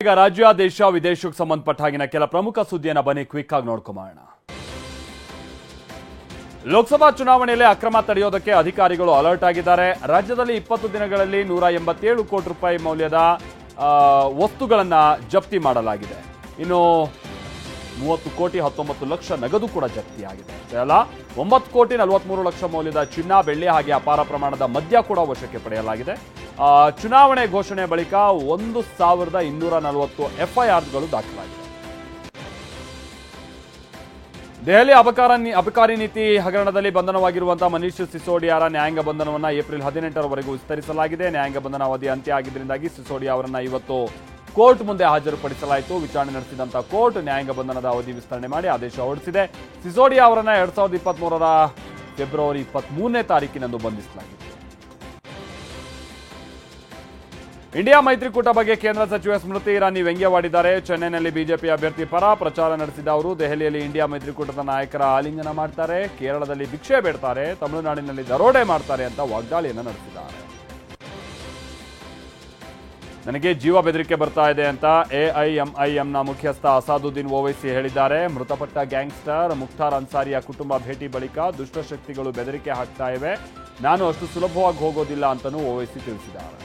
ಈಗ ರಾಜ್ಯ ದೇಶ ವಿದೇಶಕ್ಕೆ ಸಂಬಂಧಪಟ್ಟ ಹಾಗಿನ ಕೆಲ ಪ್ರಮುಖ ಸುದ್ದಿಯನ್ನು ಬನ್ನಿ ಕ್ವಿಕ್ ಆಗಿ ನೋಡ್ಕೊಂಬೋಣ. ಲೋಕಸಭಾ ಚುನಾವಣೆಯಲ್ಲಿ ಅಕ್ರಮ ತಡೆಯೋದಕ್ಕೆ ಅಧಿಕಾರಿಗಳು ಅಲರ್ಟ್ ಆಗಿದ್ದಾರೆ. ರಾಜ್ಯದಲ್ಲಿ 20 ದಿನಗಳಲ್ಲಿ 187 ಕೋಟಿ ರೂಪಾಯಿ ಮೌಲ್ಯದ ವಸ್ತುಗಳನ್ನು ಜಪ್ತಿ ಮಾಡಲಾಗಿದೆ. ಇನ್ನು 30 ಕೋಟಿ 19 ಲಕ್ಷ ನಗದು ಕೂಡ ಜಪ್ತಿಯಾಗಿದೆ. ಅಲ್ಲ 9 ಕೋಟಿ 43 ಲಕ್ಷ ಮೌಲ್ಯದ ಚಿನ್ನ, ಬೆಳ್ಳಿ ಹಾಗೆ ಅಪಾರ ಪ್ರಮಾಣದ ಮದ್ಯ ಕೂಡ ವಶಕ್ಕೆ ಪಡೆಯಲಾಗಿದೆ. ಚುನಾವಣೆ ಘೋಷಣೆ ಬಳಿಕ 1240 ಎಫ್ಐಆರ್ಗಳು ದಾಖಲಾಗಿದೆ. ದೆಹಲಿ ಅಬಕಾರಿ ನೀತಿ ಹಗರಣದಲ್ಲಿ ಬಂಧನವಾಗಿರುವಂತಹ ಮನೀಶ್ ಸಿಸೋಡಿಯಾರ ನ್ಯಾಯಾಂಗ ಬಂಧನವನ್ನು ಏಪ್ರಿಲ್ 18ರವರೆಗೂ ವಿಸ್ತರಿಸಲಾಗಿದೆ. ನ್ಯಾಯಾಂಗ ಬಂಧನ ಅವಧಿ ಅಂತ್ಯ ಆಗಿದ್ದರಿಂದಾಗಿ ಸಿಸೋಡಿಯಾ ಅವರನ್ನ ಇವತ್ತು ಕೋರ್ಟ್ ಮುಂದೆ ಹಾಜರುಪಡಿಸಲಾಯಿತು. ವಿಚಾರಣೆ ನಡೆಸಿದಂತಹ ಕೋರ್ಟ್ ನ್ಯಾಯಾಂಗ ಬಂಧನದ ಅವಧಿ ವಿಸ್ತರಣೆ ಮಾಡಿ ಆದೇಶ ಹೊರಡಿಸಿದೆ. ಸಿಸೋಡಿಯಾ ಅವರನ್ನ 2023ರ ಫೆಬ್ರವರಿ 23ನೇ ತಾರೀಕಿನಂದು ಬಂಧಿಸಲಾಗಿತ್ತು. ಇಂಡಿಯಾ ಮೈತ್ರಿಕೂಟ ಬಗ್ಗೆ ಕೇಂದ್ರ ಸಚಿವೆ ಸ್ಮೃತಿ ಇರಾನಿ ವ್ಯಂಗ್ಯವಾಡಿದ್ದಾರೆ. ಚೆನ್ನೈನಲ್ಲಿ ಬಿಜೆಪಿ ಅಭ್ಯರ್ಥಿ ಪರ ಪ್ರಚಾರ ನಡೆಸಿದ ಅವರು ದೆಹಲಿಯಲ್ಲಿ ಇಂಡಿಯಾ ಮೈತ್ರಿಕೂಟದ ನಾಯಕರ ಆಲಿಂಗನ ಮಾಡ್ತಾರೆ, ಕೇರಳದಲ್ಲಿ ಭಿಕ್ಷೆ ಬೇಡ್ತಾರೆ, ತಮಿಳುನಾಡಿನಲ್ಲಿ ದರೋಡೆ ಮಾಡ್ತಾರೆ ಅಂತ ವಾಗ್ದಾಳಿಯನ್ನು ನಡೆಸಿದ್ದಾರೆ. ನನಗೆ ಜೀವ ಬೆದರಿಕೆ ಬರ್ತಾ ಇದೆ ಅಂತ ಎಐಎಂಐಎಂನ ಮುಖ್ಯಸ್ಥ ಅಸಾದುದ್ದೀನ್ ಓವೈಸಿ ಹೇಳಿದ್ದಾರೆ. ಮೃತಪಟ್ಟ ಗ್ಯಾಂಗ್ಸ್ಟರ್ ಮುಖ್ತಾರ್ ಅನ್ಸಾರಿಯ ಕುಟುಂಬ ಭೇಟಿ ಬಳಿಕ ದುಷ್ಟಶಕ್ತಿಗಳು ಬೆದರಿಕೆ ಹಾಕ್ತಾ ಇವೆ, ನಾನು ಅಷ್ಟು ಸುಲಭವಾಗಿ ಹೋಗೋದಿಲ್ಲ ಅಂತಲೂ ಓವೈಸಿ ತಿಳಿಸಿದ್ದಾರೆ.